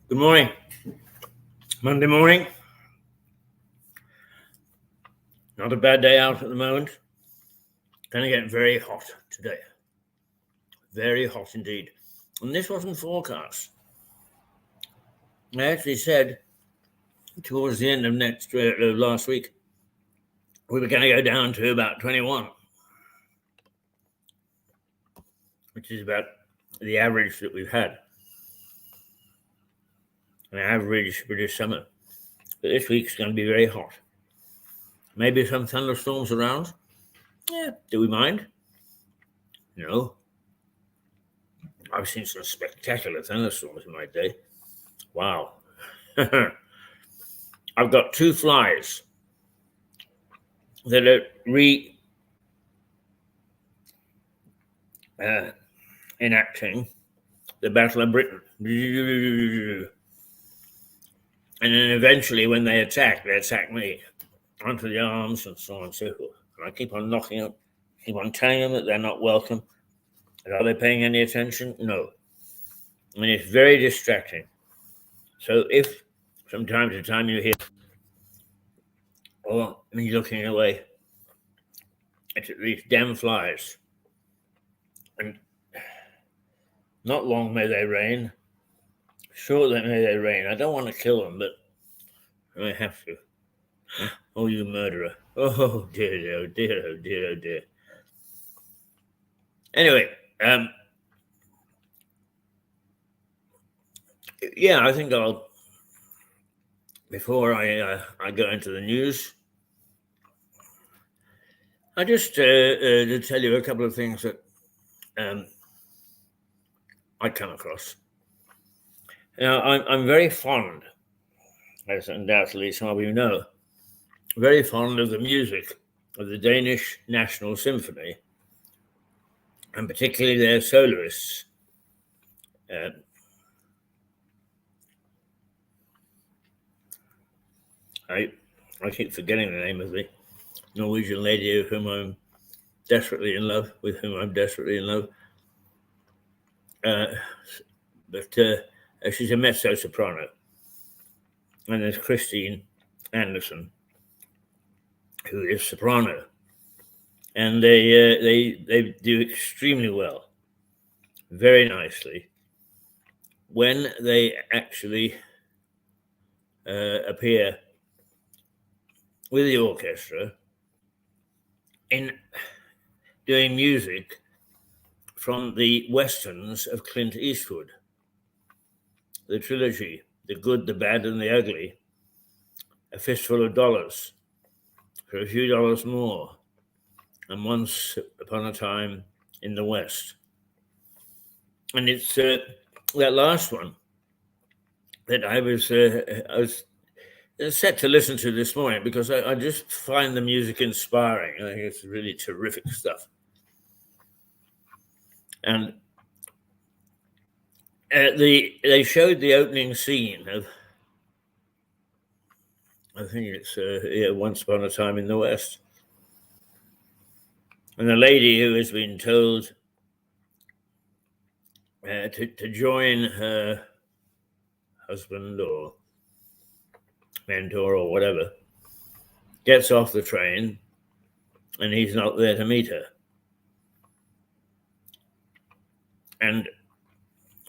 Good morning. Monday morning. Not a bad day out at the moment. Going to get very hot today. Very hot indeed. And this wasn't forecast. I actually said towards the end of last week, we were going to go down to about 21, which is about the average that we've had. An average British summer. But this week's going to be very hot. Maybe some thunderstorms around. Yeah, do we mind? No. I've seen some spectacular thunderstorms in my day. Wow. I've got two flies that are enacting the Battle of Britain. And then eventually when they attack me onto the arms and so on and so forth. And I keep on knocking them, keep on telling them that they're not welcome. And are they paying any attention? No. And it's very distracting. So if from time to time you hear, or me looking away at these damn flies, and not long may they reign. Sure, may they reign. I don't want to kill them, but I have to. Oh, you murderer. Oh, dear, oh, dear, oh, dear, oh, dear. Anyway, yeah, I think before I go into the news, I just to tell you a couple of things that I come across. Now, I'm very fond, as undoubtedly some of you know, very fond of the music of the Danish National Symphony, and particularly their soloists. I keep forgetting the name of the Norwegian lady with whom I'm desperately in love. But she's a mezzo-soprano. And there's Christine Anderson, who is soprano. And they do extremely well, very nicely, when they actually appear with the orchestra in doing music from the westerns of Clint Eastwood, the trilogy, The Good, the Bad, and the Ugly, A Fistful of Dollars, For a Few Dollars More, and Once Upon a Time in the West. And it's that last one that I was set to listen to this morning because I just find the music inspiring. I think it's really terrific stuff. And they showed the opening scene of, I think it's Once Upon a Time in the West. And the lady who has been told to join her husband or mentor or whatever gets off the train and he's not there to meet her. And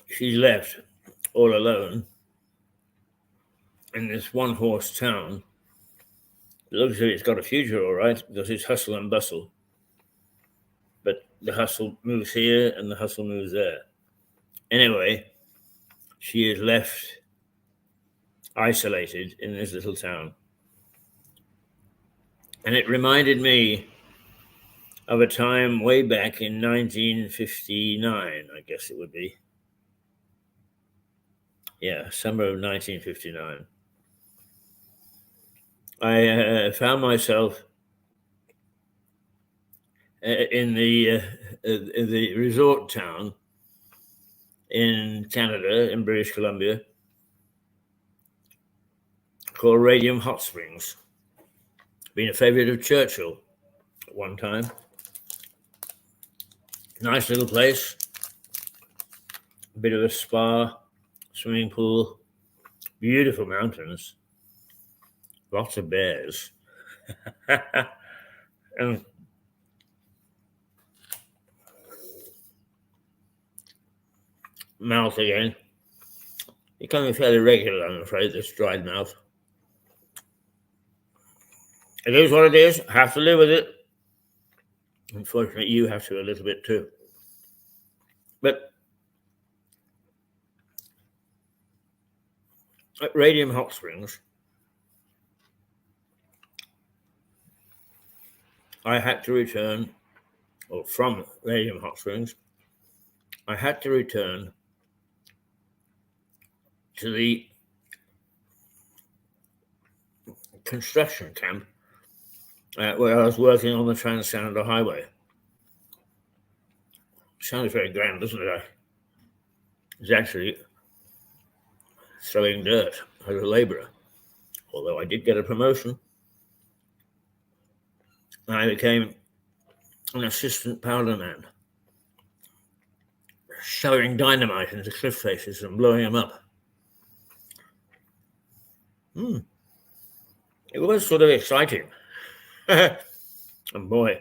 she's left all alone in this one-horse town. It looks as if it's got a future, all right, because it's hustle and bustle. But the hustle moves here and the hustle moves there. Anyway, she is left isolated in this little town. And it reminded me of a time way back in 1959, I guess it would be. Yeah, summer of 1959. I found myself in the resort town in Canada, in British Columbia, called Radium Hot Springs. Been a favorite of Churchill at one time. Nice little place, a bit of a spa, swimming pool, beautiful mountains, lots of bears. And mouth again. Becoming fairly regular, I'm afraid, this dried mouth. It is what it is. I have to live with it. Unfortunately, you have to a little bit too. But at Radium Hot Springs, I had to return, or from Radium Hot Springs, I had to return to the construction camp where I was working on the Trans-Canada Highway. Sounds very grand, doesn't it? It's actually throwing dirt as a labourer, although I did get a promotion. I became an assistant powder man, showering dynamite into cliff faces and blowing them up. It was sort of exciting. And boy,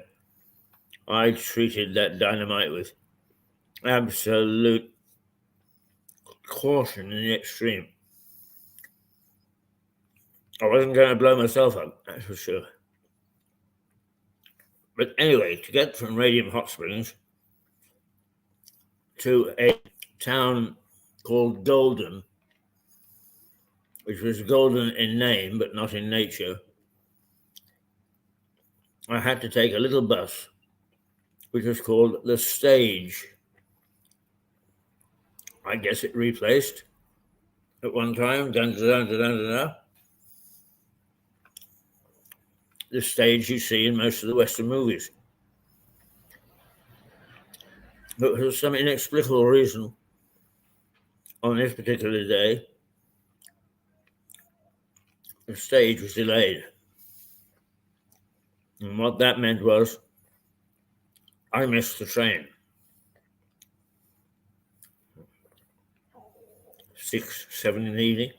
I treated that dynamite with absolute caution in the extreme. I wasn't going to blow myself up, that's for sure. But anyway, to get from Radium Hot Springs to a town called Golden, which was golden in name but not in nature, I had to take a little bus, which was called the Stage. I guess it replaced at one time, the Stage you see in most of the Western movies. But for some inexplicable reason, on this particular day, the Stage was delayed. And what that meant was I missed the train. 6, 7 in the evening.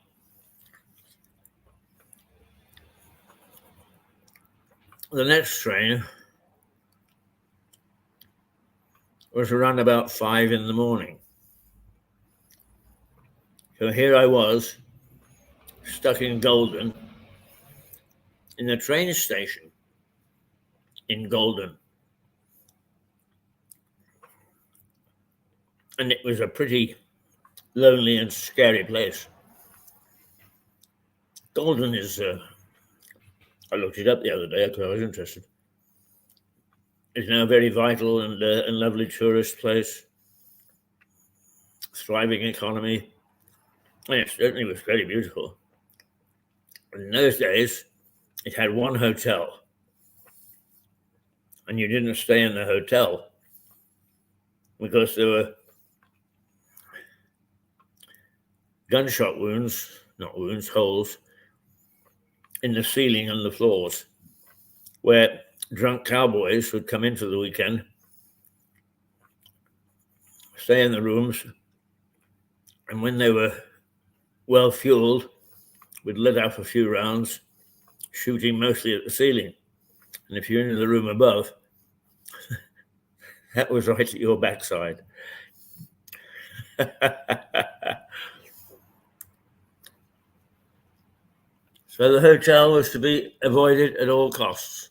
The next train was around about 5 in the morning. So here I was, stuck in Golden, in the train station in Golden. And it was a pretty lonely and scary place. Golden is, I looked it up the other day because I was interested. It's now a very vital and lovely tourist place, thriving economy. And it certainly was very beautiful. In those days, it had one hotel, and you didn't stay in the hotel because there were gunshot wounds, not wounds, holes in the ceiling and the floors where drunk cowboys would come in for the weekend, stay in the rooms, and when they were well fueled, would let off a few rounds, shooting mostly at the ceiling. And if you're in the room above, that was right at your backside. So the hotel was to be avoided at all costs.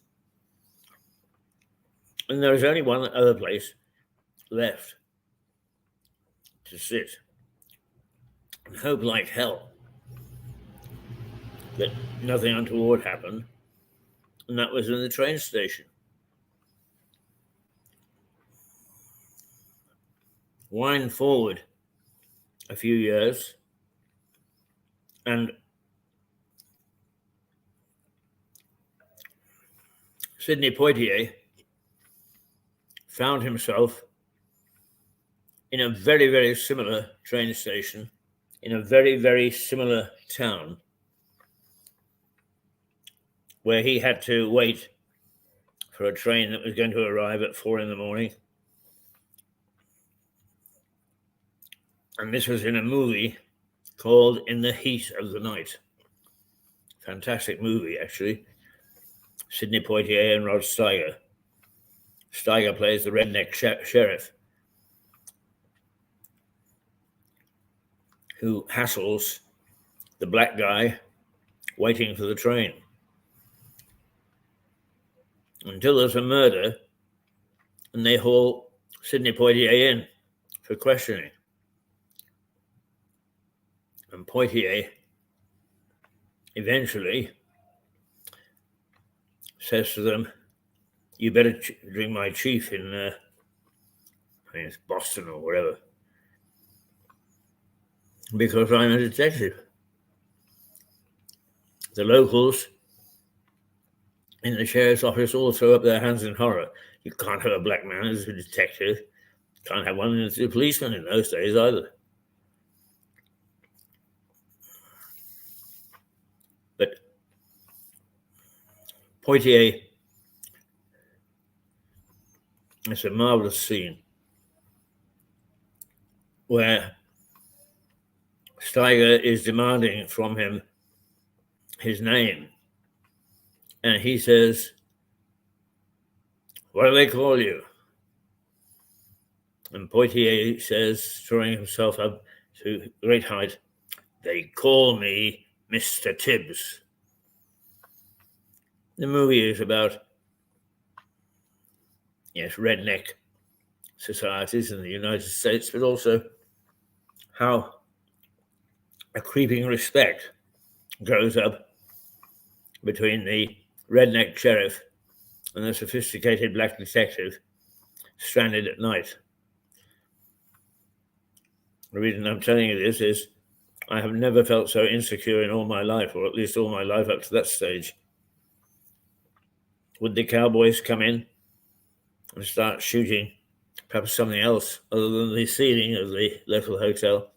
And there was only one other place left to sit and hope like hell that nothing untoward happened. and that was in the train station. Wind forward a few years, and Sidney Poitier found himself in a very, very similar train station in a very, very similar town, where he had to wait for a train that was going to arrive at 4 a.m. And this was in a movie called In the Heat of the Night. Fantastic movie, actually. Sidney Poitier and Rod Steiger. Steiger plays the redneck sheriff who hassles the black guy waiting for the train until there's a murder, and they haul Sidney Poitier in for questioning. And Poitier eventually says to them, "You better bring my chief in, I think it's Boston or wherever, because I'm a detective." The locals in the sheriff's office all throw up their hands in horror. You can't have a black man as a detective. Can't have one as a policeman in those days either. But Poitier, it's a marvelous scene where Steiger is demanding from him his name. And he says, "What do they call you?" And Poitier says, throwing himself up to great height, "They call me Mr. Tibbs." The movie is about, yes, redneck societies in the United States, but also how a creeping respect grows up between the redneck sheriff and the sophisticated black detective stranded at night. The reason I'm telling you this is I have never felt so insecure in all my life, or at least all my life up to that stage. Would the cowboys come in and start shooting perhaps something else other than the ceiling of the local hotel?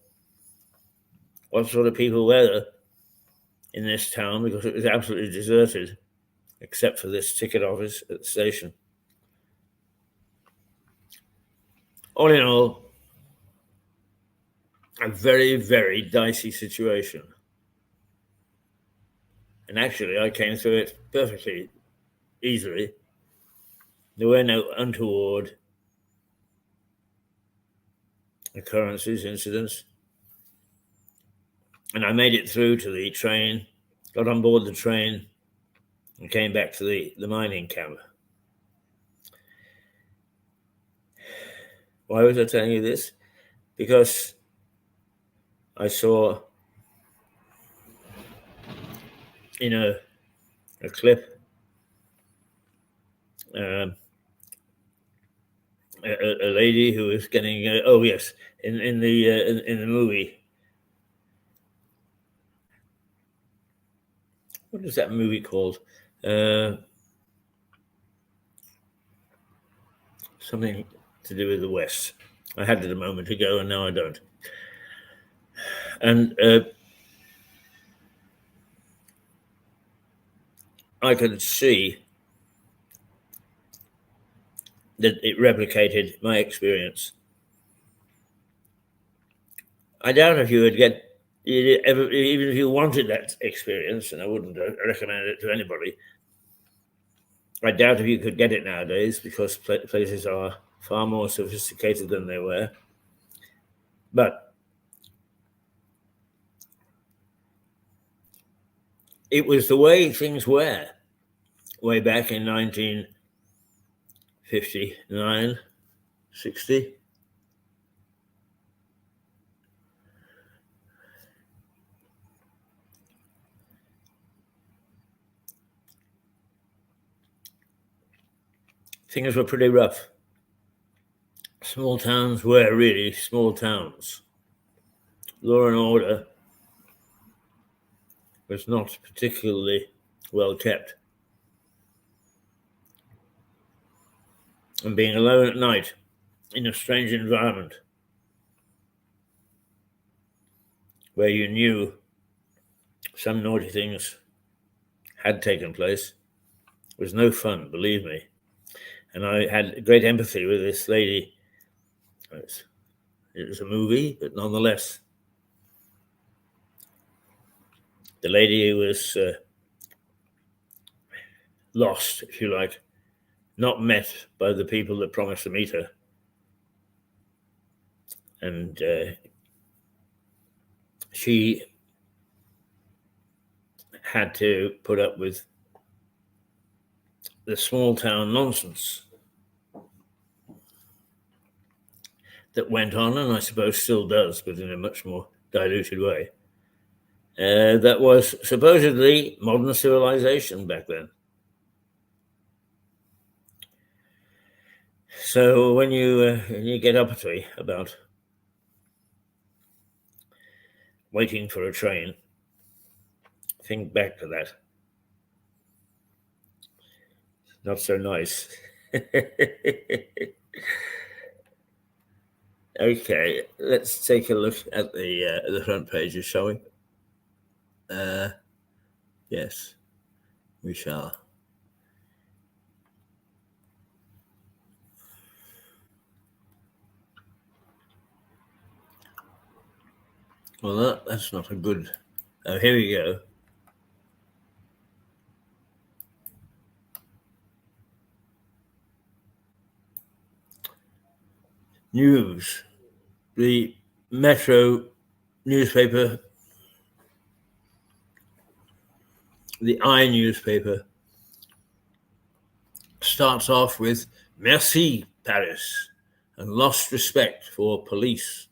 What sort of people were there in this town? Because it was absolutely deserted, except for this ticket office at the station. All in all, a very, very dicey situation. And actually, I came through it perfectly easily. There were no untoward occurrences, incidents. And I made it through to the train, got on board the train, and came back to the mining camp. Why was I telling you this? Because I saw in a clip a lady who was getting in the movie. What is that movie called? Something to do with the West. I had it a moment ago, and now I don't. And I could see that it replicated my experience. I doubt if you would get, even if you wanted that experience, and I wouldn't recommend it to anybody, I doubt if you could get it nowadays, because places are far more sophisticated than they were. But it was the way things were way back in 1959, 60. things were pretty rough. Small towns were really small towns. Law and order was not particularly well kept. And being alone at night in a strange environment where you knew some naughty things had taken place was no fun, believe me. And I had great empathy with this lady. It was a movie, but nonetheless, the lady who was lost, if you like, not met by the people that promised to meet her. And she had to put up with the small town nonsense that went on, and I suppose still does, but in a much more diluted way. That was supposedly modern civilization back then. So when you get uppity about waiting for a train, think back to that. Not so nice. Okay, let's take a look at the front pages, shall we? Yes, we shall. Well, that's not a good... Oh, here we go. News. The Metro newspaper, the I newspaper, starts off with "Merci, Paris," and lost respect for police.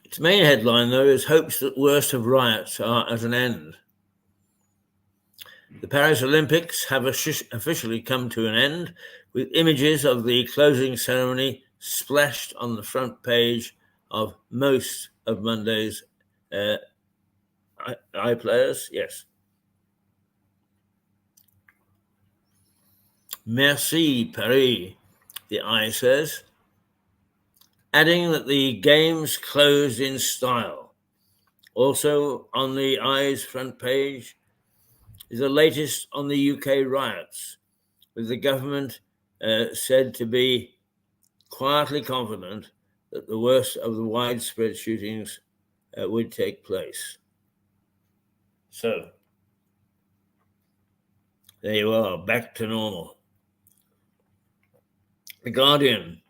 Its main headline, though, is hopes that worst of riots are at an end. The Paris Olympics have officially come to an end, with images of the closing ceremony splashed on the front page of most of Monday's iPlayers. Yes. Merci, Paris, the I says, adding that the games closed in style. Also on the I's front page is the latest on the UK riots, with the government said to be quietly confident that the worst of the widespread shootings would take place. So, there you are, back to normal. The Guardian.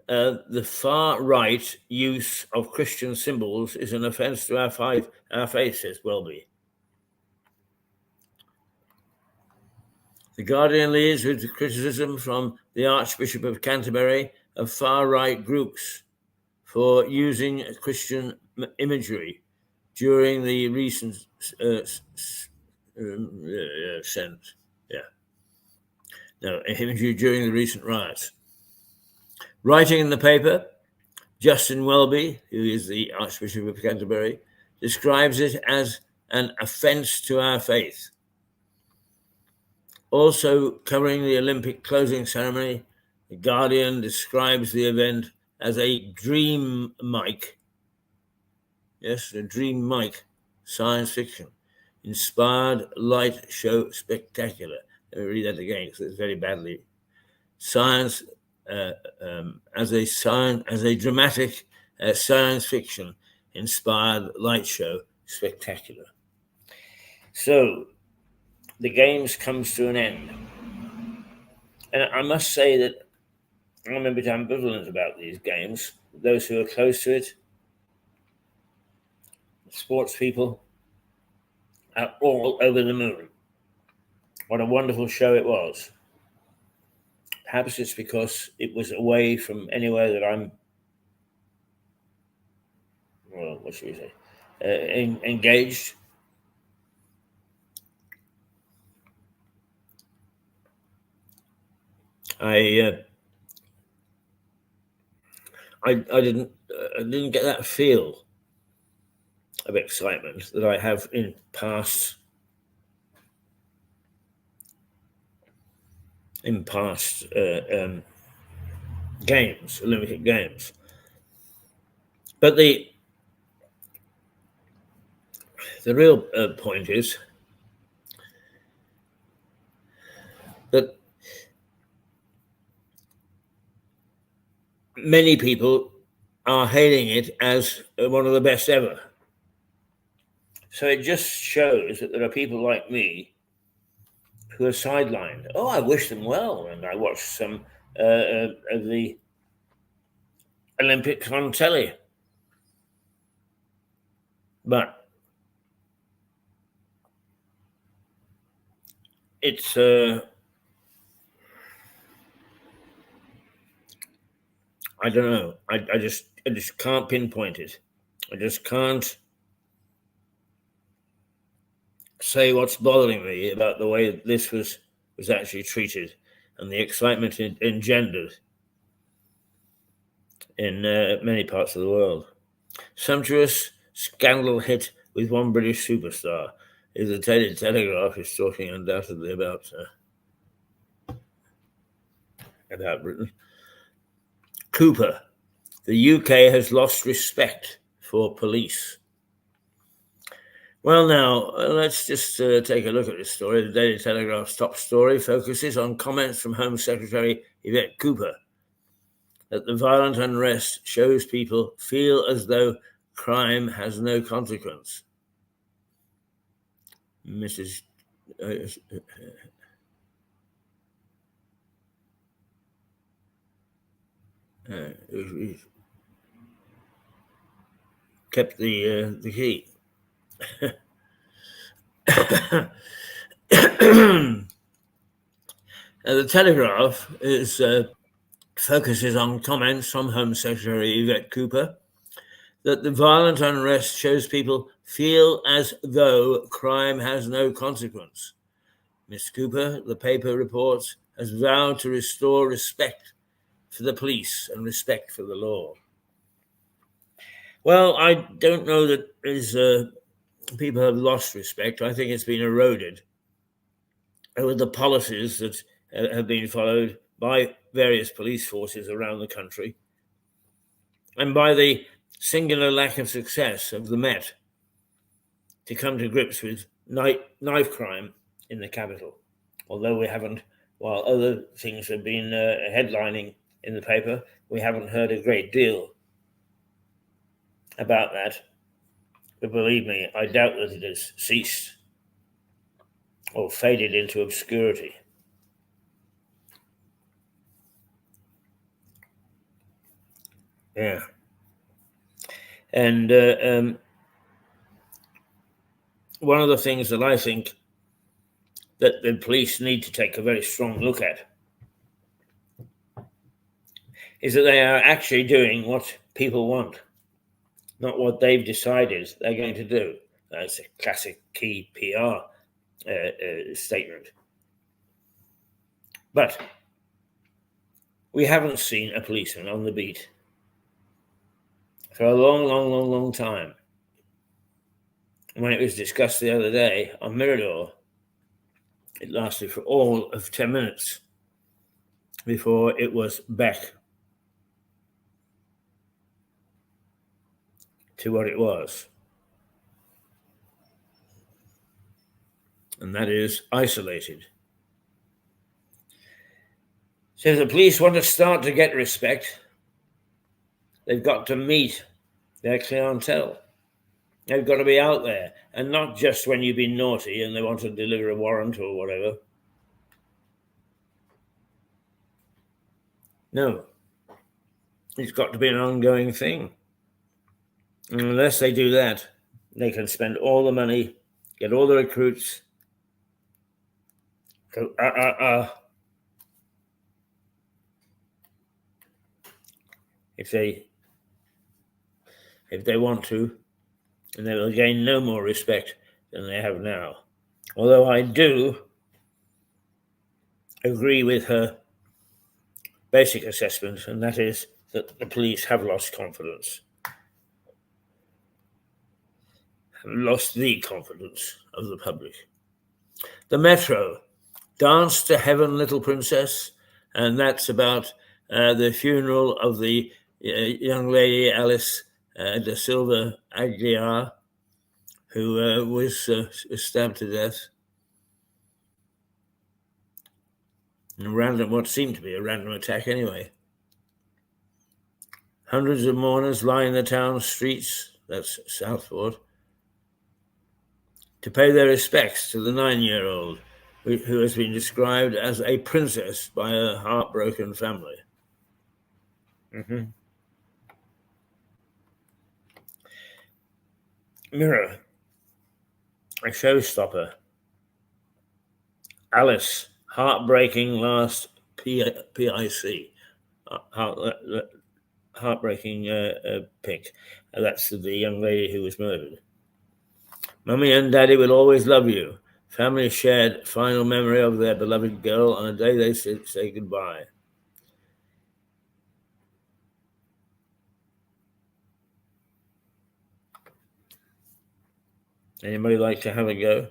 The far-right use of Christian symbols is an offence to our faith, says Welby. The Guardian leads with criticism from the Archbishop of Canterbury of far-right groups for using Christian imagery during the recent imagery during the recent riots. Writing in the paper, Justin Welby, who is the Archbishop of Canterbury, describes it as an offence to our faith. Also covering the Olympic closing ceremony, The Guardian describes the event as a dream mic. Yes, a dream mic, science fiction, inspired light show spectacular. Let me read that again because it's very badly. Science as a dramatic science fiction inspired light show spectacular. So the games comes to an end. And I must say that I'm a bit ambivalent about these games. Those who are close to it, sports people, are all over the moon. What a wonderful show it was. Perhaps it's because it was away from anywhere that I'm, well, what should we say, engaged. I didn't get that feel of excitement that I have in past games, Olympic games. But the real point is that many people are hailing it as one of the best ever. So it just shows that there are people like me who are sidelined. Oh, I wish them well, and I watched some of the Olympics on telly. But it's I don't know. I just can't pinpoint it. I just can't say what's bothering me about the way this was actually treated and the excitement it engendered in many parts of the world. Sumptuous scandal hit with one British superstar. Is the Daily Telegraph is talking undoubtedly about Britain. Cooper. The UK has lost respect for police. Well, now, let's just take a look at this story. The Daily Telegraph's top story focuses on comments from Home Secretary Yvette Cooper that the violent unrest shows people feel as though crime has no consequence. Mrs. Kept the key. The Telegraph focuses on comments from Home Secretary Yvette Cooper that the violent unrest shows people feel as though crime has no consequence. Miss Cooper, the paper reports, has vowed to restore respect for the police and respect for the law. Well, I don't know that people have lost respect. I think it's been eroded over the policies that have been followed by various police forces around the country and by the singular lack of success of the Met to come to grips with knife crime in the capital. Although we haven't, while other things have been headlining in the paper, we haven't heard a great deal about that. But believe me, I doubt that it has ceased or faded into obscurity. Yeah. And one of the things that I think that the police need to take a very strong look at is that they are actually doing what people want, not what they've decided they're going to do. That's a classic key PR statement. But we haven't seen a policeman on the beat for a long time. When it was discussed the other day on Mirador, it lasted for all of 10 minutes before it was back to what it was. And that is isolated. So if the police want to start to get respect, they've got to meet their clientele. They've got to be out there, and not just when you've been naughty and they want to deliver a warrant or whatever. No, it's got to be an ongoing thing. And unless they do that, they can spend all the money, get all the recruits, go, if they want to, and they will gain no more respect than they have now. Although I do agree with her basic assessment, and that is that the police have lost confidence. Lost the confidence of the public. The Metro, Dance to Heaven, Little Princess, and that's about the funeral of the young lady Alice da Silva Aguiar, who was stabbed to death in what seemed to be a random attack anyway. Hundreds of mourners line the town streets, that's Southport, to pay their respects to the 9-year-old who has been described as a princess by a heartbroken family. Mirror, a showstopper. Alice, heartbreaking last PIC. Heartbreaking pic. That's the young lady who was murdered. Mummy and Daddy will always love you. Family shared final memory of their beloved girl on a day they say goodbye. Anybody like to have a go?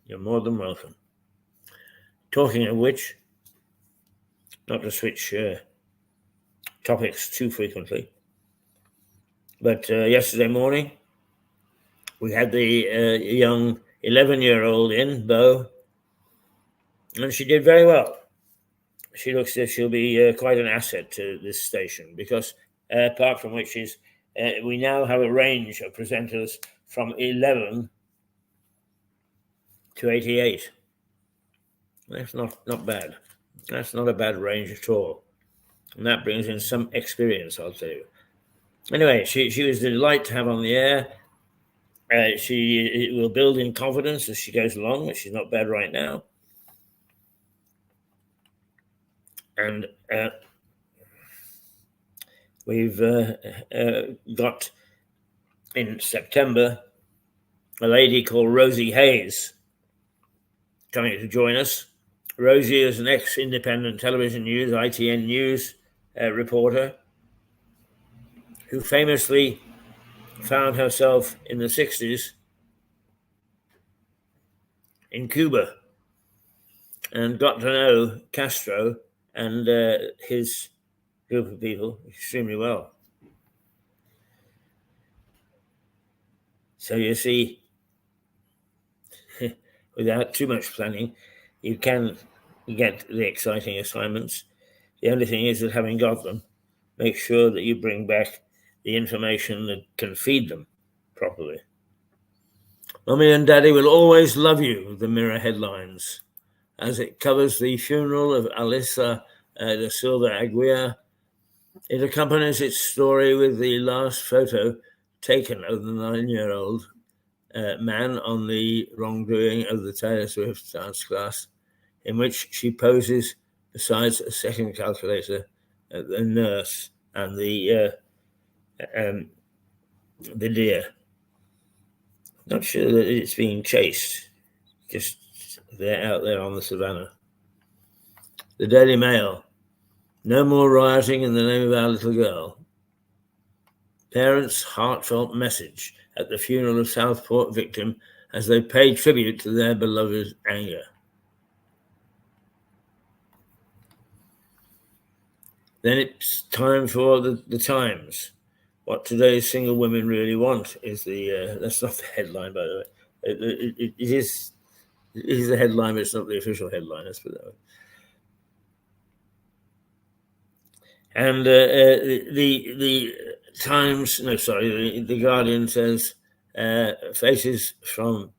You're more than welcome. Talking of which, not to switch topics too frequently, but yesterday morning we had the young 11-year-old in, Bo, and she did very well. She looks as if she'll be quite an asset to this station because apart from which we now have a range of presenters from 11 to 88. That's not bad. That's not a bad range at all. And that brings in some experience, I'll tell you. Anyway, she was a delight to have on the air. She will build in confidence as she goes along, which is not bad right now. And we've got in September a lady called Rosie Hayes coming to join us. Rosie is an ex-independent television news, ITN news reporter who famously found herself in the 60s in Cuba and got to know Castro and his group of people extremely well. So you see, without too much planning, you can get the exciting assignments. The only thing is that having got them, make sure that you bring back the information that can feed them properly. Mummy and Daddy will always love you, the Mirror headlines, as it covers the funeral of Alisa da Silva Aguiar. It accompanies its story with the last photo taken of the 9-year-old man on the wrongdoing of the Taylor Swift dance class, in which she poses besides a second calculator, the nurse, and the deer. Not sure that it's being chased, just they're out there on the savannah. The Daily Mail. No more rioting in the name of our little girl. Parents' heartfelt message at the funeral of Southport victim as they pay tribute to their beloved anger. Then it's time for the Times. What today's single women really want is that's not the headline, by the way. It is the headline, but it's not the official headline, let's put it that way. And the Times, the Guardian says, faces from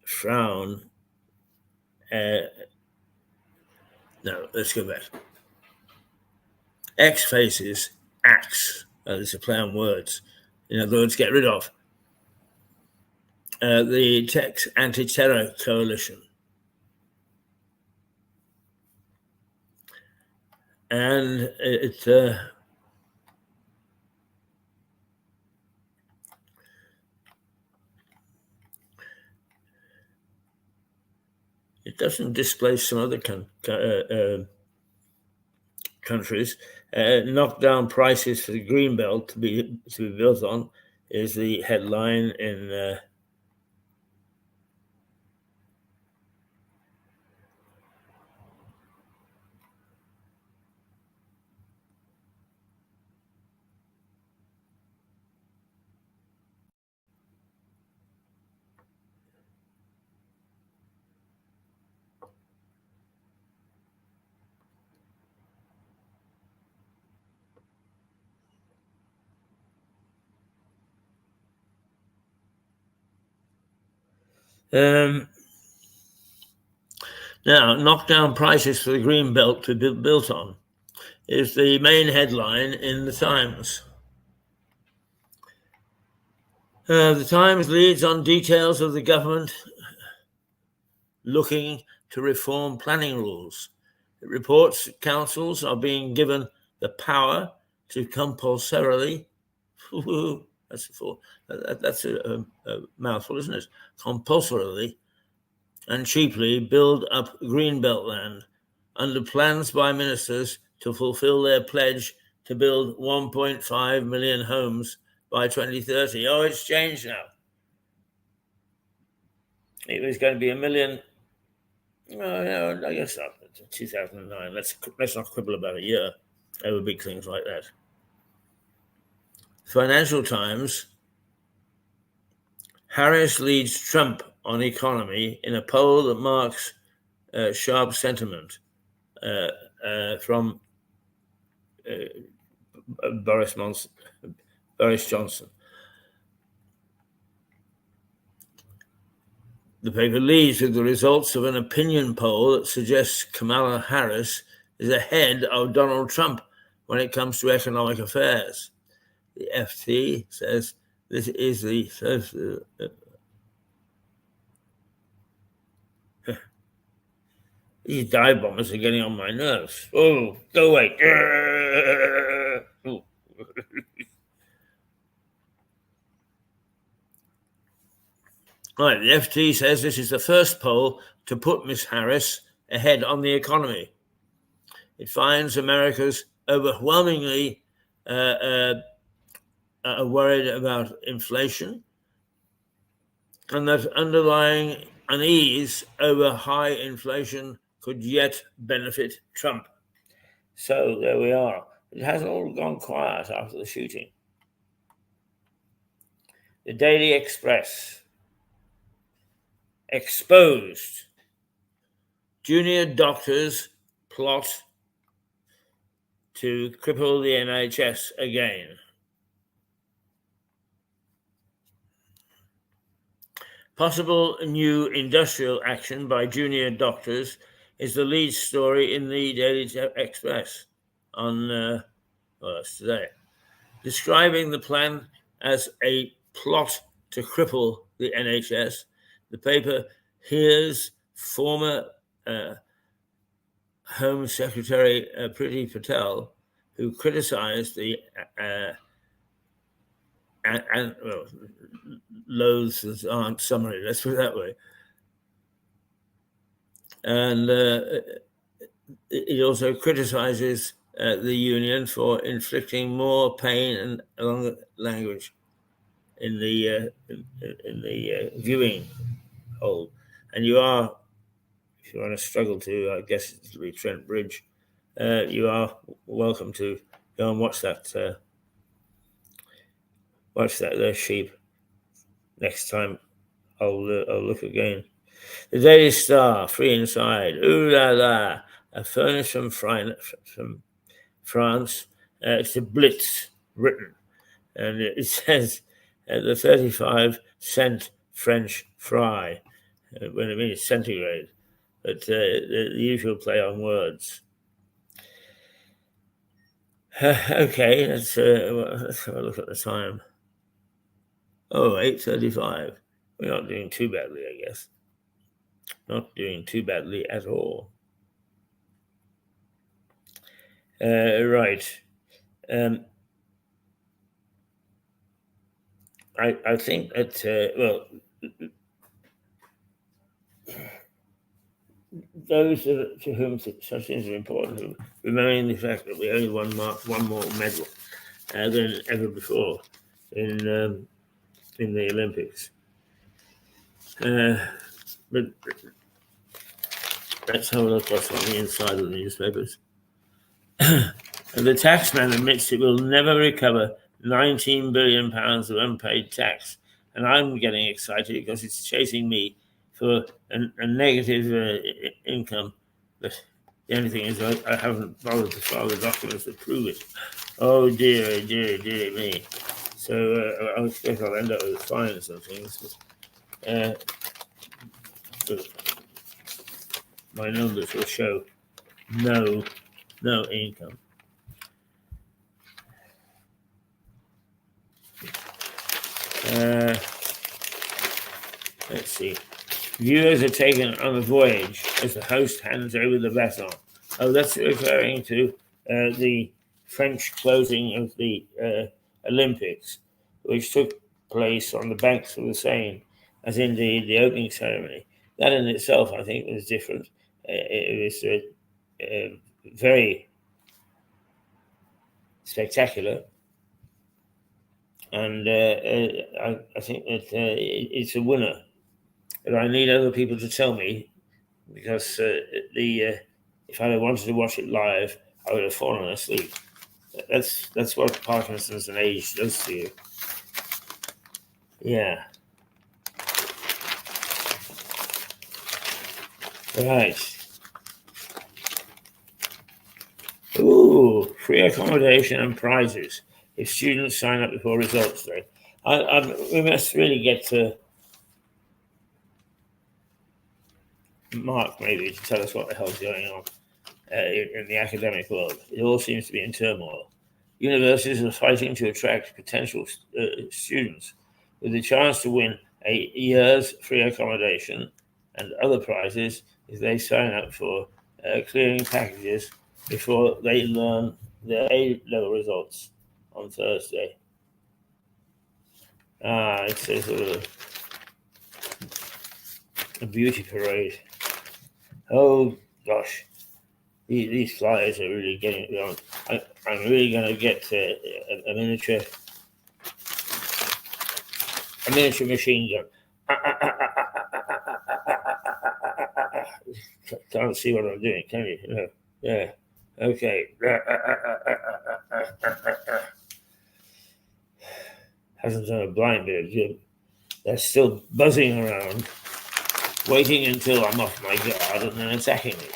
frown. No, let's go back. X faces axe. It's a play on words. In other words, get rid of. The Tex Anti-Terror Coalition. And it doesn't display some other countries. Knock down prices for the green belt to be built on is the headline in now, knock down prices for the green belt to be built on is the main headline in the Times. The Times leads on details of the government looking to reform planning rules. It reports that councils are being given the power to compulsorily, that's a mouthful, isn't it? Compulsorily and cheaply build up greenbelt land under plans by ministers to fulfill their pledge to build 1.5 million homes by 2030. Oh, it's changed now. It was going to be a million. No, I guess not. 2009. Let's not quibble about a year over big things like that. Financial Times. Harris leads Trump on economy in a poll that marks sharp sentiment from Boris Johnson. The paper leads with the results of an opinion poll that suggests Kamala Harris is ahead of Donald Trump when it comes to economic affairs. The FT says this is the first. These dive bombers are getting on my nerves. Oh, go away. Right, the FT says this is the first poll to put Miss Harris ahead on the economy. It finds Americans overwhelmingly worried about inflation and that underlying unease over high inflation could yet benefit Trump. So there we are. It hasn't all gone quiet after the shooting. The Daily Express. Exposed. Junior doctors plot to cripple the NHS again. Possible new industrial action by junior doctors is the lead story in the Daily Express on that's today, describing the plan as a plot to cripple the NHS. The paper hears former Home Secretary Priti Patel, who criticized the loathes his aunt summary, let's put it that way. And it also criticizes the union for inflicting more pain and along language in the viewing hole. And you are, if you want to struggle to, I guess it'll be Trent Bridge, you are welcome to go and watch that sheep. Next time I'll look again. The Daily Star, free inside. Ooh la la. A furnace from France. It's a Blitz written. And it says the 35-cent French fry. When it means centigrade. But the usual play on words. Okay, let's have a look at the time. Oh, 8:35. We're not doing too badly, I guess. Not doing too badly at all. Right. I think that, those to whom such things are important, remembering the fact that we only won one more medal than ever before in the Olympics. But let's have a look what's on the inside of the newspapers. And the taxman admits it will never recover £19 billion of unpaid tax. And I'm getting excited because it's chasing me for a negative income. But the only thing is I haven't bothered to file the documents that prove it. Oh dear me. So I expect I'll end up with fines and things. But my numbers will show no income. Let's see. Viewers are taken on a voyage as the host hands over the baton. Oh, that's referring to the French closing of the Olympics, which took place on the banks of the Seine, as in the opening ceremony. That in itself, I think, was different. It was very spectacular. And I think that it's a winner. But I need other people to tell me, because if I had wanted to watch it live, I would have fallen asleep. That's what Parkinson's and age does to you. Yeah. Right. Ooh, free accommodation and prizes if students sign up before results day. We must really get to Mark, maybe, to tell us what the hell's going on in the academic world. It all seems to be in turmoil. Universities are fighting to attract potential students with the chance to win a year's free accommodation and other prizes if they sign up for clearing packages before they learn their A-level results on Thursday. It's a sort of a beauty parade. Oh gosh, these flyers are really getting it wrong. I'm really going to get a miniature machine gun. Can't see what I'm doing, can you? No. Yeah. Okay. Hasn't done a blind bit of good. They're still buzzing around, waiting until I'm off my guard and then attacking me.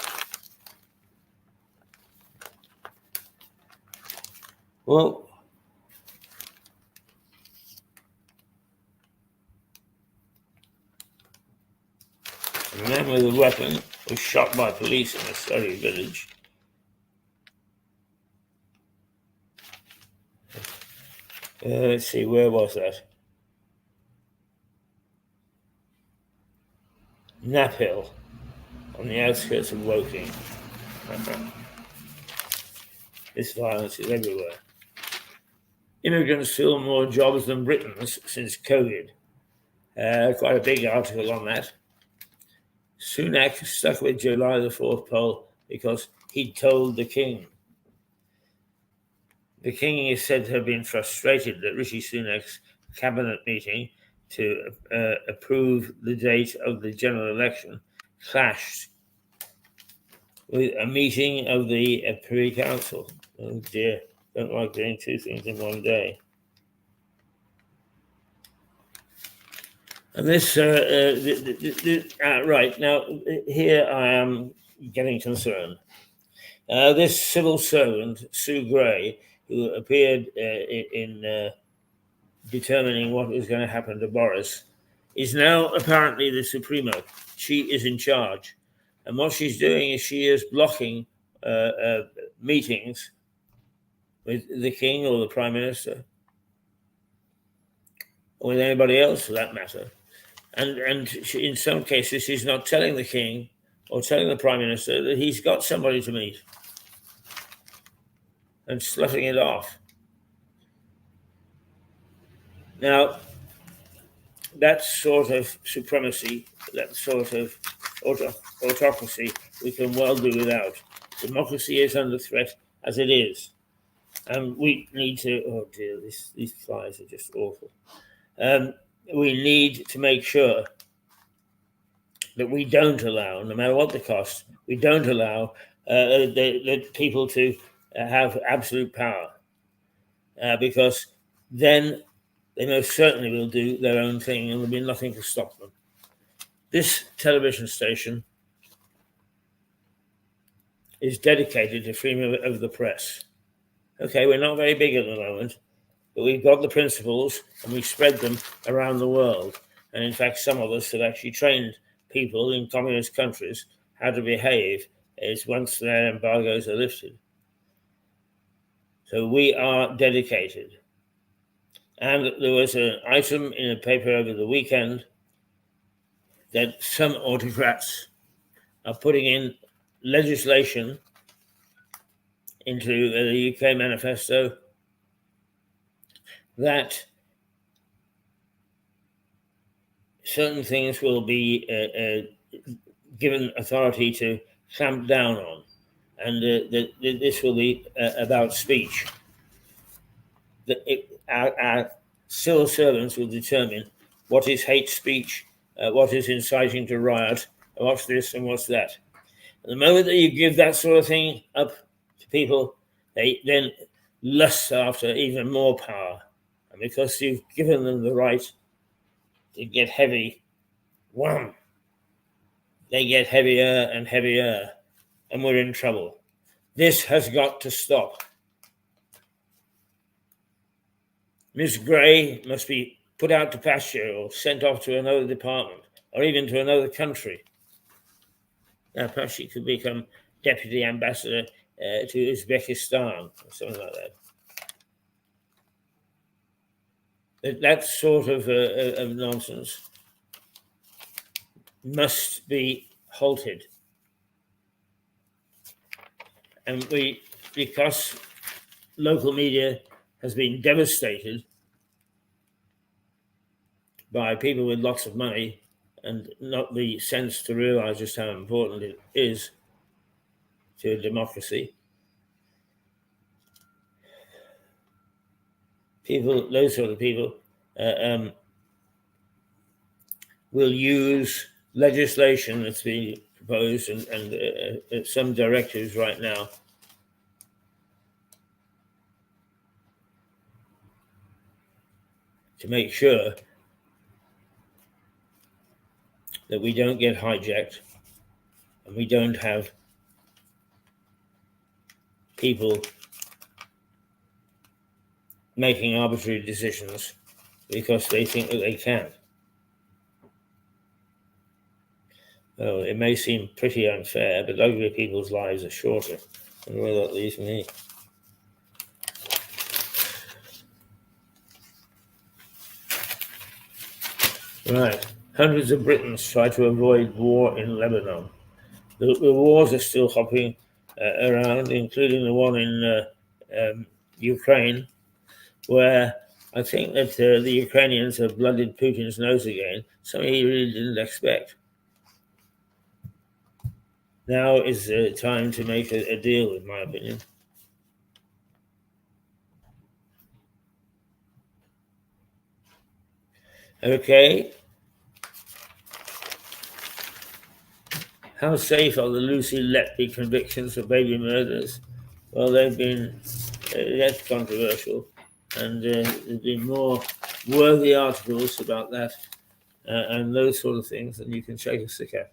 Well, a man with a weapon was shot by police in a Surrey village. Let's see, where was that? Knaphill, on the outskirts of Woking. This violence is everywhere. Immigrants fill more jobs than Britons since COVID. Quite a big article on that. Sunak stuck with July the 4th poll because he'd told the King. The King is said to have been frustrated that Rishi Sunak's cabinet meeting to approve the date of the general election clashed with a meeting of the Privy Council. Oh dear, don't like doing two things in one day. And this, right, now here I am getting concerned. This civil servant, Sue Gray, who appeared in determining what was going to happen to Boris, is now apparently the Supremo. She is in charge. And what she's doing is she is blocking meetings with the King or the Prime Minister, or with anybody else for that matter. And she, in some cases, she's not telling the King or telling the Prime Minister that he's got somebody to meet, and sloughing it off. Now, that sort of supremacy, that sort of autocracy we can well do without. Democracy is under threat as it is. And we need to, oh dear, these flies are just awful. We need to make sure that we don't allow, no matter what the cost, we don't allow the people to have absolute power. Because then they most certainly will do their own thing and there'll be nothing to stop them. This television station is dedicated to freedom of the press. Okay, we're not very big at the moment, but we've got the principles and we spread them around the world. And in fact, some of us have actually trained people in communist countries how to behave as once their embargoes are lifted. So we are dedicated. And there was an item in a paper over the weekend that some autocrats are putting in legislation into the UK manifesto that certain things will be given authority to clamp down on, and this will be about speech. Our civil servants will determine what is hate speech, what is inciting to riot, what's this and what's that. And the moment that you give that sort of thing up to people, they then lust after even more power. And because you've given them the right to get heavy, wham, they get heavier and heavier, and we're in trouble. This has got to stop. Miss Gray must be put out to pasture or sent off to another department or even to another country. Now, perhaps she could become deputy ambassador to Uzbekistan or something like that. That sort of nonsense must be halted. And because local media has been devastated by people with lots of money and not the sense to realize just how important it is to democracy. Those sort of people will use legislation that's being proposed and some directives right now to make sure that we don't get hijacked and we don't have people making arbitrary decisions because they think that they can. Well, it may seem pretty unfair, but ugly people's lives are shorter. And where that leaves me. Right. Hundreds of Britons try to avoid war in Lebanon. The wars are still hopping around, including the one in Ukraine, where I think that the Ukrainians have blooded Putin's nose again, something he really didn't expect. Now is time to make a deal, in my opinion. Okay. How safe are the Lucy Letby convictions for baby murders? Well, they've been, that's controversial. And there's been more worthy articles about that and those sort of things than you can shake a stick at.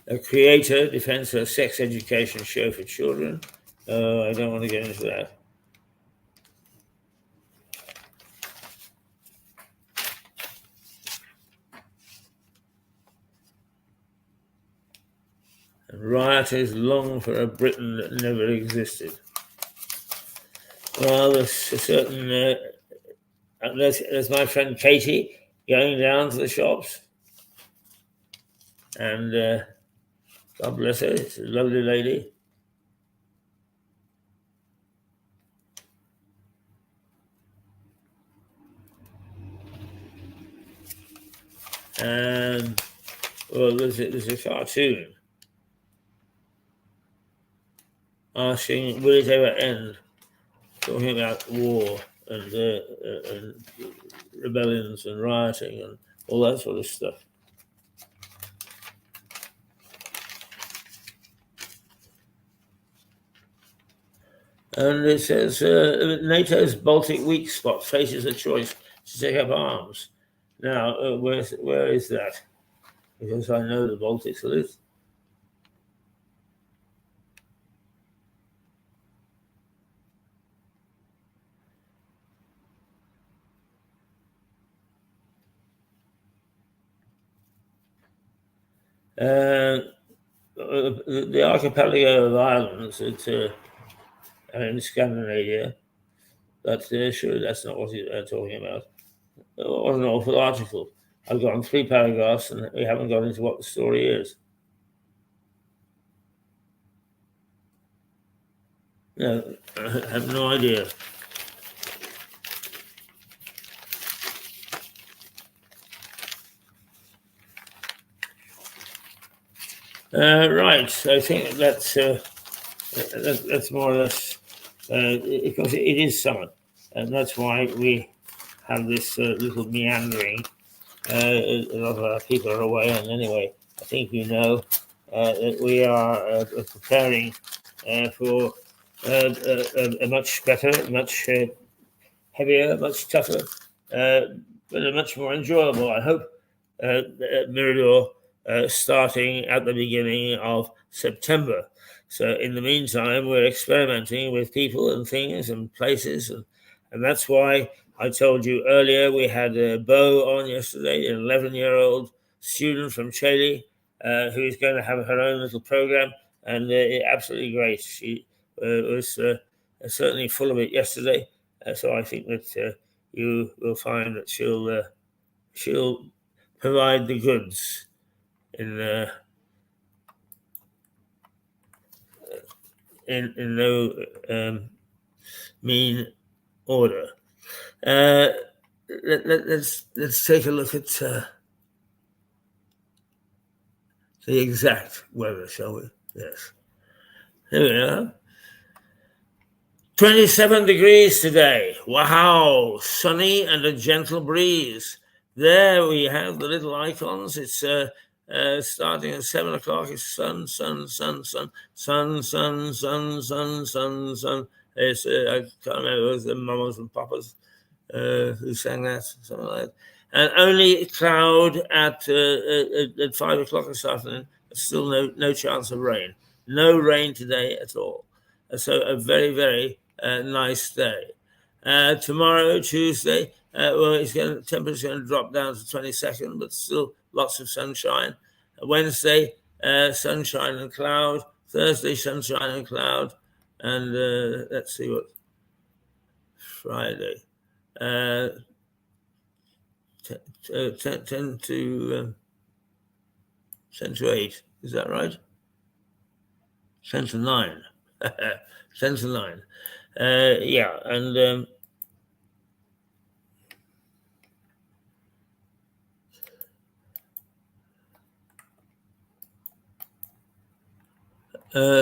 A creator defends her sex education show for children. I don't want to get into that. And rioters long for a Britain that never existed. Well, there's a certain, there's my friend Katie going down to the shops. And God bless her, she's a lovely lady. Well, there's a cartoon asking, will it ever end? Talking about war and rebellions and rioting and all that sort of stuff. And it says NATO's Baltic weak spot faces a choice to take up arms. Now, where is that? Because I know the Baltics a little. The archipelago of islands in Scandinavia, but sure, that's not what you're talking about. What an awful article. I've got 3 paragraphs and we haven't got into what the story is. No, I have no idea. Right, I think that's more or less, because it is summer, and that's why we have this little meandering. A lot of our people are away, and anyway, I think you know that we are preparing for a much better, much heavier, much tougher, but a much more enjoyable, I hope, Mirador starting at the beginning of September. So in the meantime, we're experimenting with people and things and places, and that's why I told you earlier we had Bo on yesterday, an 11-year-old student from Chile who is going to have her own little program, and absolutely great. She was certainly full of it yesterday, so I think that you will find that she'll provide the goods in no mean order. Let's take a look at the exact weather, shall we? Yes. Here we are. 27 degrees today. Wow. Sunny and a gentle breeze. There we have the little icons. It's starting at 7 o'clock. It's sun, sun, sun, sun, sun, sun, sun, sun, sun, sun. It's, I can't remember, it was the mamas and papas who sang that, something like that. And only cloud at 5 o'clock this afternoon. Still no chance of rain. No rain today at all. So a very, very nice day. Tomorrow, Tuesday, temperature's going to drop down to 22nd, but still lots of sunshine. Wednesday, sunshine and cloud. Thursday, sunshine and cloud. And let's see what Friday. 10 to 8. Is that right? 10 to 9. 10 to 9. Yeah, and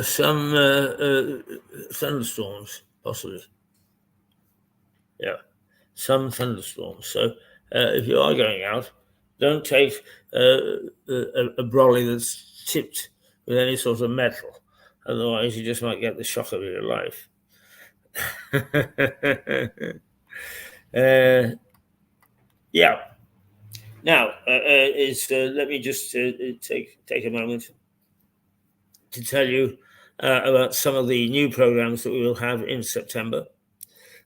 some thunderstorms, possibly. Yeah, some thunderstorms. So if you are going out, don't take a brolly that's tipped with any sort of metal. Otherwise, you just might get the shock of your life. Yeah. Now, let me just take a moment to tell you about some of the new programs that we will have in September,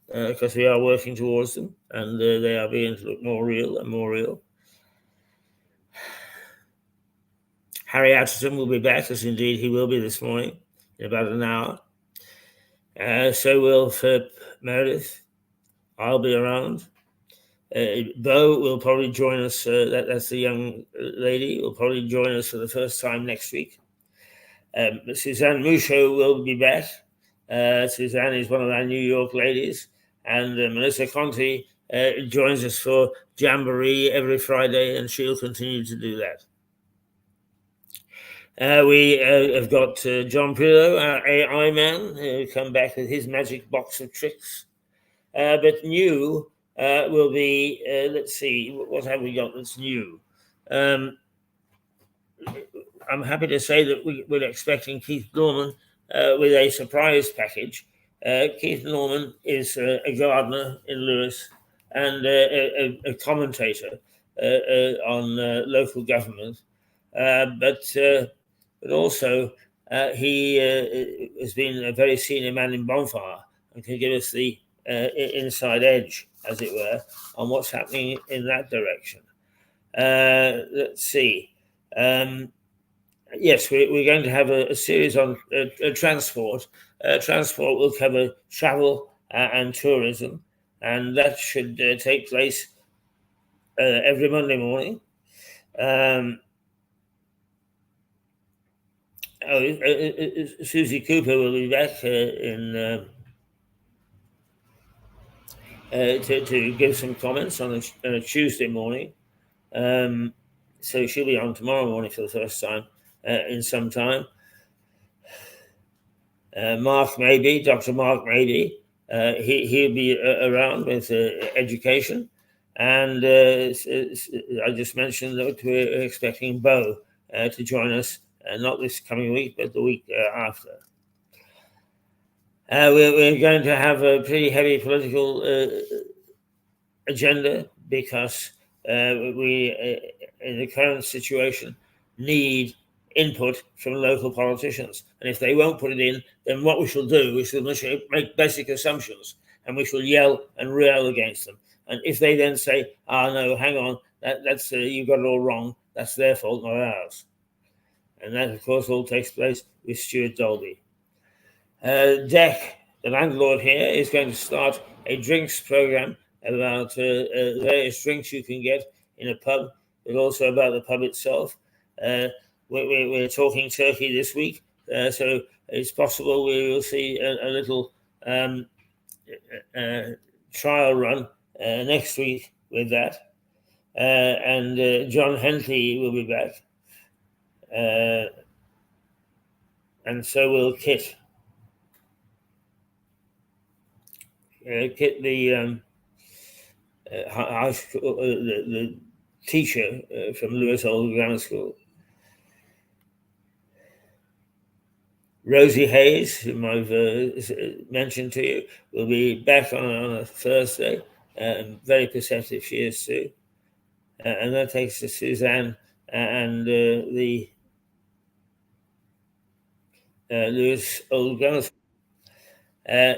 because we are working towards them, and they are beginning to look more real and more real. Harry Atherton will be back, as indeed he will be this morning, in about an hour. So will Philip Meredith. I'll be around. Bo will probably join us. That's the young lady. Will probably join us for the first time next week. Suzanne Mouchot will be back. Suzanne is one of our New York ladies. And Melissa Conti joins us for Jamboree every Friday, and she'll continue to do that. We have got John Pillow, our AI man, who come back with his magic box of tricks. But new will be, let's see, what have we got that's new? I'm happy to say that we're expecting Keith Norman with a surprise package. Keith Norman is a gardener in Lewis and a commentator on local government, but also he has been a very senior man in Bonfire and can give us the inside edge, as it were, on what's happening in that direction. Let's see. Yes, we're going to have a series on transport. Transport will cover travel and tourism, and that should take place every Monday morning. Susie Cooper will be back to give some comments on a Tuesday morning. So she'll be on tomorrow morning for the first time in some time. Mark Maybe, Dr. Mark Maybe, he'll be around with education. And I just mentioned that we're expecting Bo to join us, not this coming week, but the week after. We're going to have a pretty heavy political agenda because we, in the current situation, need input from local politicians. And if they won't put it in, then what we shall do is we'll make basic assumptions and we shall yell and rail against them. And if they then say, no, hang on, that's you've got it all wrong, that's their fault, not ours. And that, of course, all takes place with Stuart Dolby. Deck, the landlord here, is going to start a drinks program about various drinks you can get in a pub, but also about the pub itself. We're talking turkey this week, so it's possible we will see a little trial run next week with that. And John Hentley will be back. And so will Kit. Kit, the high school, the teacher from Lewis Old Grammar School. Rosie Hayes, whom I've mentioned to you, will be back on a Thursday. Very perceptive she is too. And that takes us to Suzanne and the Lewis Old Grammar School.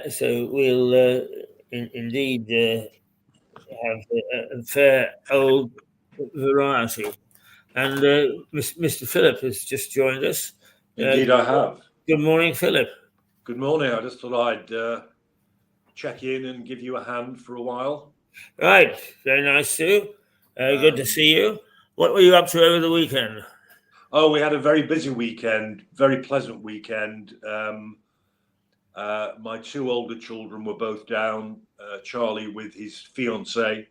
So we'll indeed have a fair old variety. And Mr. Phillip has just joined us. Indeed, I have. Good morning, Philip. Good morning. I just thought I'd check in and give you a hand for a while. Right. Very nice, too. Good to see you. What were you up to over the weekend? Oh, we had a very busy weekend, very pleasant weekend. My two older children were both down. Charlie with his fiancée.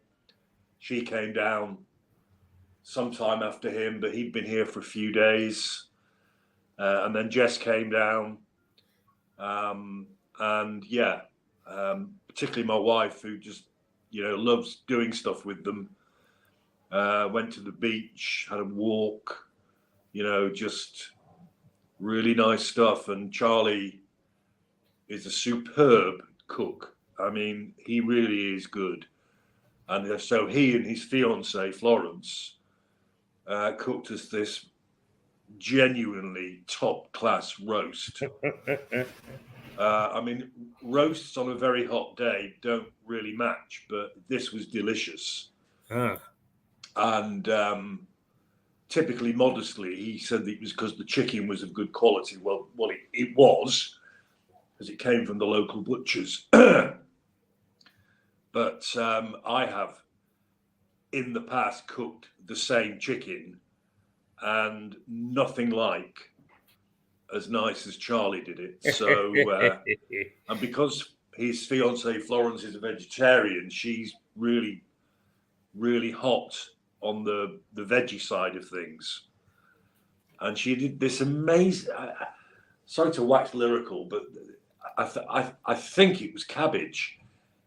She came down sometime after him, but he'd been here for a few days. And then Jess came down. Particularly my wife, who just, loves doing stuff with them. Went to the beach, had a walk, just really nice stuff. And Charlie is a superb cook. I mean, he really is good. And so he and his fiancée, Florence, cooked us this genuinely top-class roast. I mean, roasts on a very hot day don't really match, but this was delicious. And typically, modestly, he said that it was because the chicken was of good quality. Well, it was, because it came from the local butchers. But I have, in the past, cooked the same chicken, and nothing like as nice as Charlie did it. So, and because his fiancée Florence is a vegetarian, she's really, really hot on the veggie side of things. And she did this amazing. Sorry to wax lyrical, but I think it was cabbage.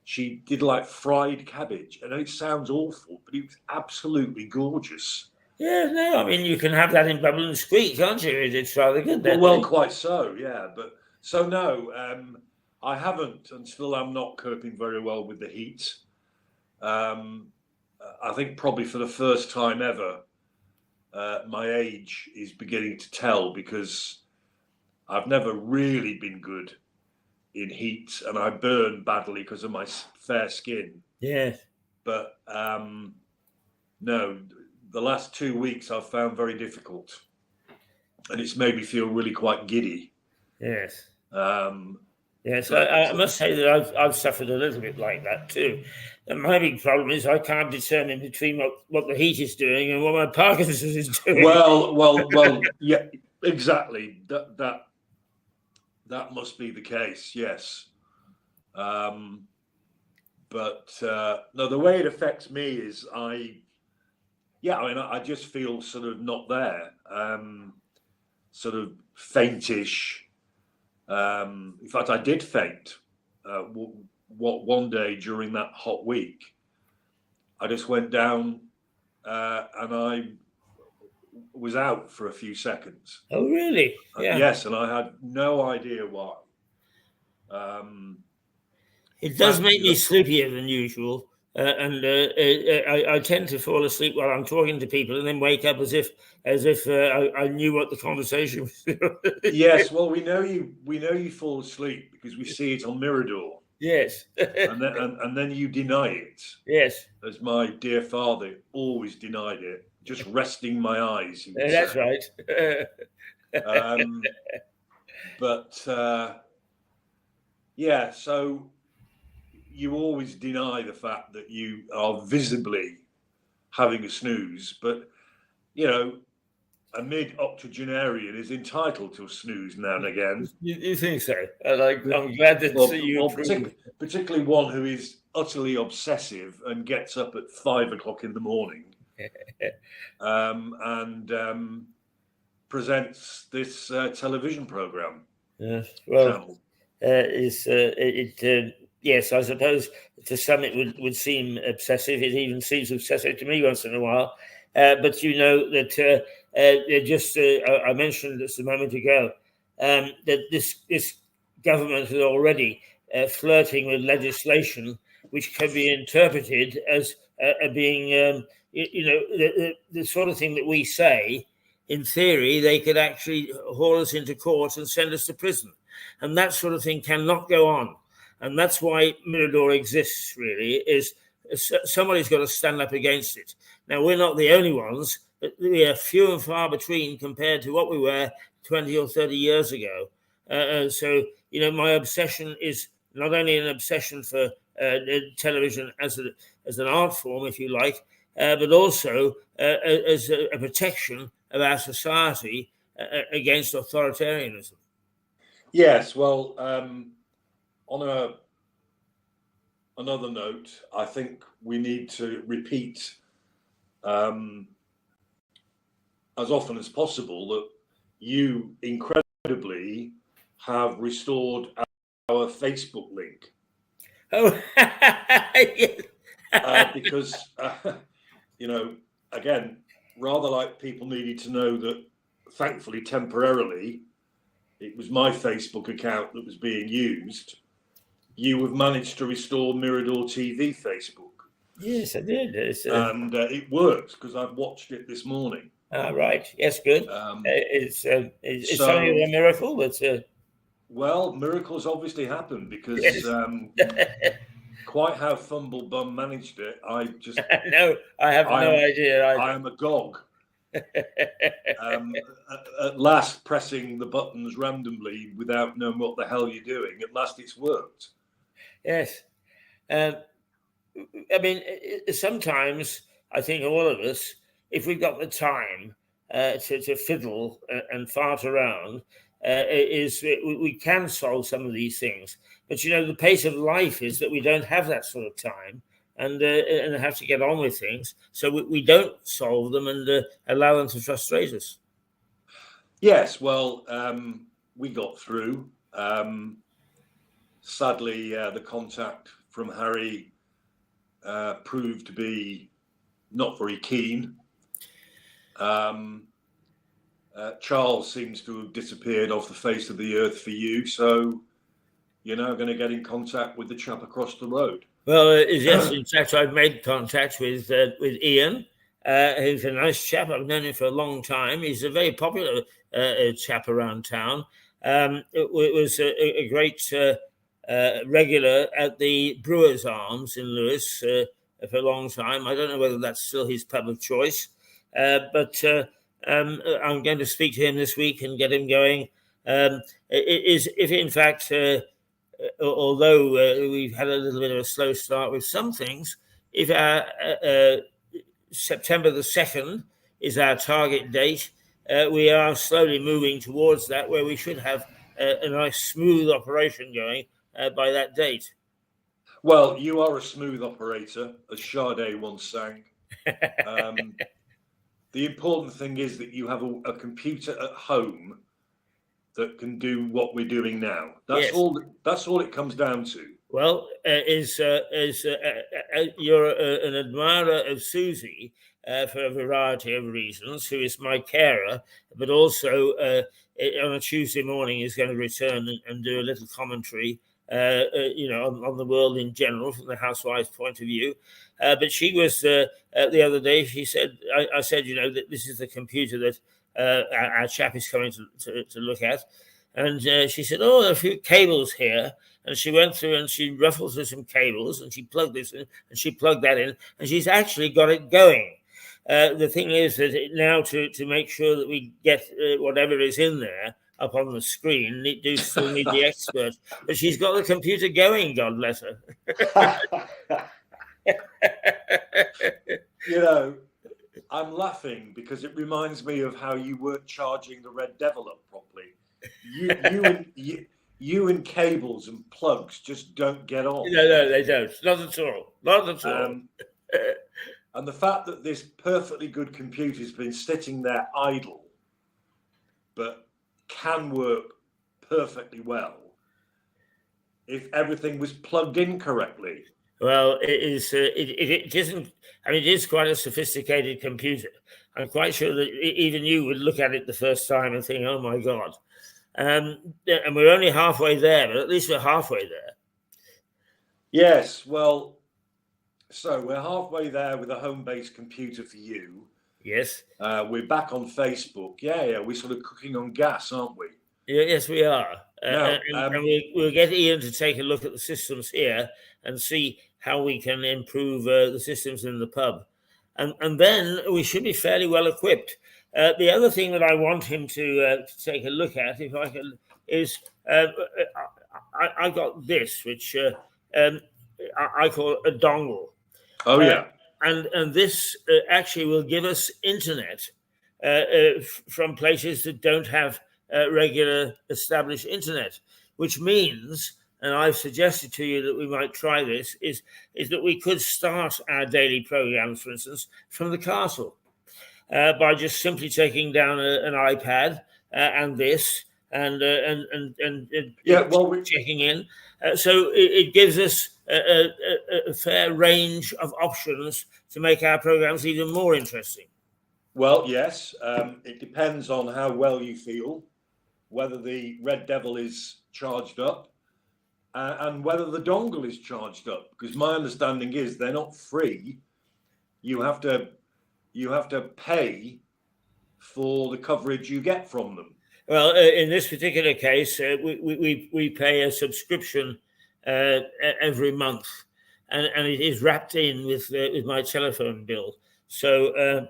She did like fried cabbage, and it sounds awful, but it was absolutely gorgeous. Yeah, no, I mean, you can have that in Bubble and Squeak, can't you? It's rather good. Well, quite so, yeah. But so no, I haven't, and still I'm not coping very well with the heat. I think probably for the first time ever, my age is beginning to tell, because I've never really been good in heat, and I burn badly because of my fair skin. Yeah. But no, the last 2 weeks I've found very difficult, and it's made me feel really quite giddy. Yes. Yes, but, I must say that I've suffered a little bit like that too. And my big problem is I can't determine between what the heat is doing and what my Parkinson's is doing. Well, yeah, exactly. That must be the case. Yes. But no, the way it affects me is I just feel sort of not there, sort of faintish. In fact, I did faint. One day during that hot week, I just went down and I was out for a few seconds. Oh, really? Yeah. Yes, and I had no idea why. It does make me sleepier than usual, and I tend to fall asleep while I'm talking to people, and then wake up as if I knew what the conversation was. Yes, well, we know you fall asleep because we see it on Mirador. Yes, and then you deny it. Yes, as my dear father always denied it, just resting my eyes. That's right. But yeah, so you always deny the fact that you are visibly having a snooze, but you know, a mid-octogenarian is entitled to a snooze now and again. You think so? I'm glad that particularly one who is utterly obsessive and gets up at 5 o'clock in the morning and presents this television program. Yes, well, yes, I suppose to some it would seem obsessive. It even seems obsessive to me once in a while. But you know that I mentioned this a moment ago, that this government is already flirting with legislation which can be interpreted as being, the sort of thing that we say. In theory, they could actually haul us into court and send us to prison. And that sort of thing cannot go on. And that's why Mirador exists, really, is somebody's got to stand up against it. Now, we're not the only ones, but we are few and far between compared to what we were 20 or 30 years ago. So, my obsession is not only an obsession for television as an art form, if you like, but also as a protection of our society against authoritarianism. Yes, well, on another note, I think we need to repeat as often as possible that you incredibly have restored our Facebook link. Oh, because, again, rather like people needed to know that, thankfully, temporarily, it was my Facebook account that was being used. You have managed to restore Mirador TV Facebook. Yes, I did. And it works because I've watched it this morning. Right. Yes, good. It's something of a miracle, but... Well, miracles obviously happen because yes. Quite how Fumblebum managed it, I just... No, I have no idea. I am agog. At last, pressing the buttons randomly without knowing what the hell you're doing, at last it's worked. Yes. Sometimes I think all of us, if we've got the time to fiddle and fart around, we can solve some of these things. But the pace of life is that we don't have that sort of time, and have to get on with things. So we don't solve them and allow them to frustrate us. Yes, well, we got through. Sadly, the contact from Harry proved to be not very keen. Charles seems to have disappeared off the face of the earth for you, so you're now going to get in contact with the chap across the road. Well, yes, in fact, I've made contact with Ian. He's a nice chap. I've known him for a long time. He's a very popular chap around town. It was a great regular at the Brewers Arms in Lewes for a long time. I don't know whether that's still his pub of choice, but I'm going to speak to him this week and get him going. If in fact, although we've had a little bit of a slow start with some things, if September the 2nd is our target date, we are slowly moving towards that, where we should have a nice smooth operation going by that date. Well, you are a smooth operator, as Sade once sang. The important thing is that you have a computer at home that can do what we're doing now. That's Yes. all. That's all it comes down to. Well, you're an admirer of Susie for a variety of reasons, who is my carer, but also on a Tuesday morning is going to return and do a little commentary, on the world in general from the housewife's point of view. But she was the other day. She said, "I said, that this is the computer that our chap is coming to look at." And she said, "Oh, there are a few cables here." And she went through and she ruffled through some cables and she plugged this in and she plugged that in, and she's actually got it going. The thing is that now to make sure that we get whatever is in there up on the screen, we do still need the expert. But she's got the computer going, God bless her. I'm laughing because it reminds me of how you weren't charging the Red Devil up properly. You and cables and plugs just don't get on. No, they don't. Not at all. Not at all. And the fact that this perfectly good computer has been sitting there idle, but can work perfectly well if everything was plugged in correctly. Well, it is. It isn't. I mean, it is quite a sophisticated computer. I'm quite sure that even you would look at it the first time and think, "Oh my God." And we're only halfway there, but at least we're halfway there. Yes, well, so we're halfway there with a home-based computer for you. Yes. We're back on Facebook. Yeah, we're sort of cooking on gas, aren't we? Yes, we are. And we'll get Ian to take a look at the systems here and see how we can improve the systems in the pub. And then we should be fairly well equipped. The other thing that I want him to take a look at, if I can, is I got this, which I call a dongle. Oh, yeah. And this actually will give us internet from places that don't have regular established internet, which means, and I've suggested to you that we might try this, is that we could start our daily programs, for instance, from the castle. By just simply taking down an iPad and this and checking in. So it gives us a fair range of options to make our programs even more interesting. Well, yes, it depends on how well you feel, whether the Red Devil is charged up and whether the dongle is charged up, because my understanding is they're not free. You have to pay for the coverage you get from them. Well, in this particular case, we pay a subscription every month, and it is wrapped in with my telephone bill. So,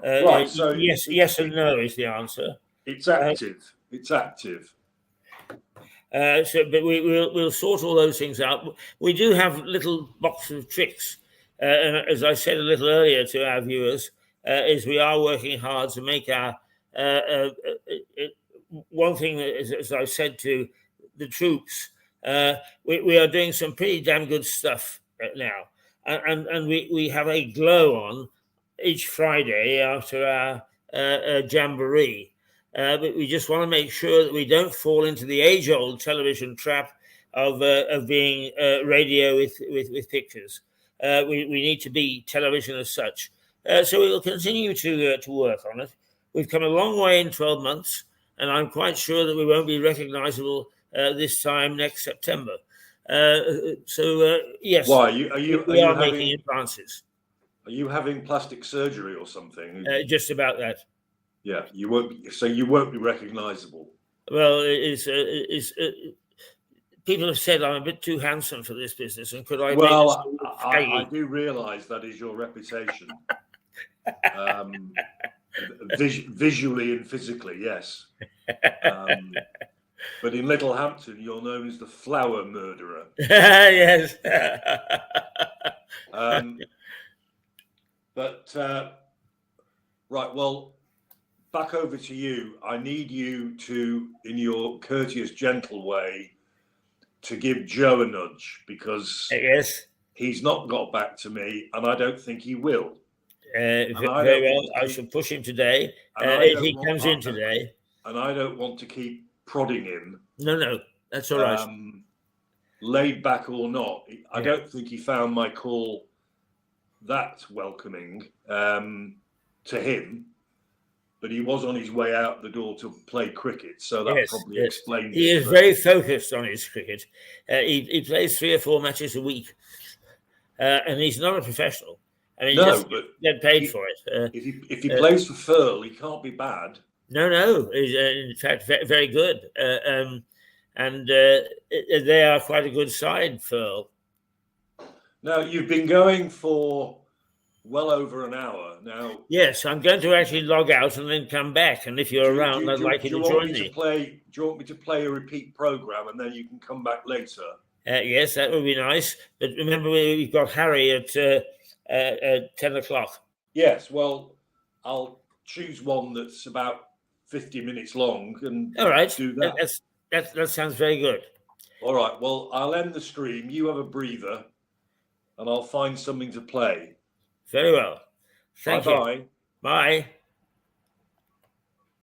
right. So yes and no is the answer. It's active. It's active. But we'll sort all those things out. We do have little boxes of tricks, and as I said a little earlier to our viewers, is we are working hard to make our one thing that, as I said to the troops, we are doing some pretty damn good stuff now. and we have a glow on each Friday after our jamboree. But we just want to make sure that we don't fall into the age-old television trap of being radio with pictures. We need to be television as such. So we will continue to work on it. We've come a long way in 12 months, and I'm quite sure that we won't be recognizable this time next September. Yes, Why we are making advances. Are you having plastic surgery or something? Just about that. Yeah, you won't. So you won't be recognisable. Well, people have said I'm a bit too handsome for this business, and could I? Well, I do realise that is your reputation, visually and physically, yes. But in Littlehampton, you're known as the flower murderer. Yes. Right. Well, back over to you. I need you to, in your courteous, gentle way, to give Joe a nudge, because yes, he's not got back to me, and I don't think he will. Very well. I shall push him today if he comes in today. And I don't want to keep prodding him. No, that's all right. Laid back or not, I don't think he found my call that welcoming to him. But he was on his way out the door to play cricket, so that probably explains. He is very focused on his cricket. He plays 3 or 4 matches a week, and he's not a professional. I mean, but get paid for it. If he plays for Firle, he can't be bad. No, he's in fact very good, and they are quite a good side, Firle. Now, you've been going for well over an hour now. Yes, I'm going to actually log out and then come back. And if you're around, I'd like you to join me. Do you want me to play a repeat program and then you can come back later? Yes, that would be nice. But remember, we've got Harry at 10 o'clock. Yes, well, I'll choose one that's about 50 minutes long and all right. Do that. That sounds very good. All right. Well, I'll end the stream. You have a breather, and I'll find something to play. Very well. Thank you. Bye-bye. Bye.